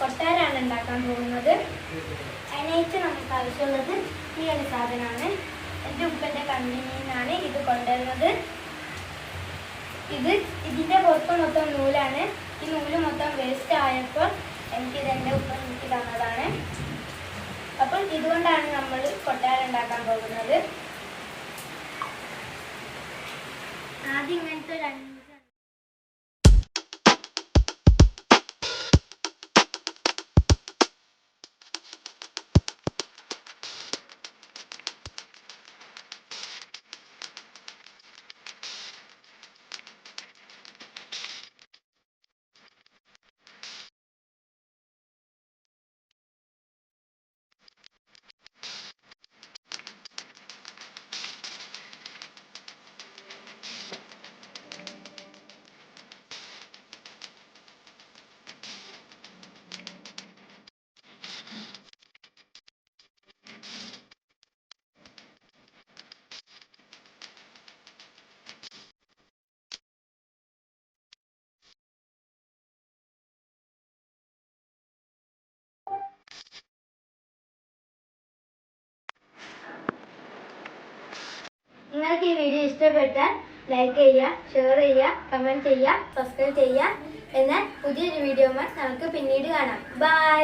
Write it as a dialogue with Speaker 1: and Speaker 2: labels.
Speaker 1: കൊട്ടാരാണ് ഉണ്ടാക്കാൻ പോകുന്നത്. അതിനായിട്ട് നമുക്ക് ആവശ്യമുള്ളത് ഈ ഒരു സാധനമാണ്. എൻ്റെ ഉപ്പൻ്റെ കമ്പനിയിൽ നിന്നാണ് ഇത് കൊണ്ടുവരുന്നത്. ഇതിൻ്റെ പുറത്ത് മൊത്തം നൂലാണ്. ഈ നൂല് മൊത്തം വേസ്റ്റ് ആയപ്പോൾ എൻ്റെ ഉപ്പ എനിക്ക് തന്നതാണ്. അപ്പോൾ ഇതുകൊണ്ടാണ് നമ്മൾ കൊട്ടാരം ഉണ്ടാക്കാൻ പോകുന്നത്. ആദ്യം ഇങ്ങനത്തെ നിങ്ങൾക്ക് ഈ വീഡിയോ ഇഷ്ടപ്പെട്ടാൽ ലൈക്ക് ചെയ്യുക, ഷെയർ ചെയ്യുക, കമൻറ്റ് ചെയ്യുക, സബ്സ്ക്രൈബ് ചെയ്യുക. എന്നാൽ പുതിയൊരു വീഡിയോയുമായി നമുക്ക് പിന്നീട് കാണാം. ബൈ.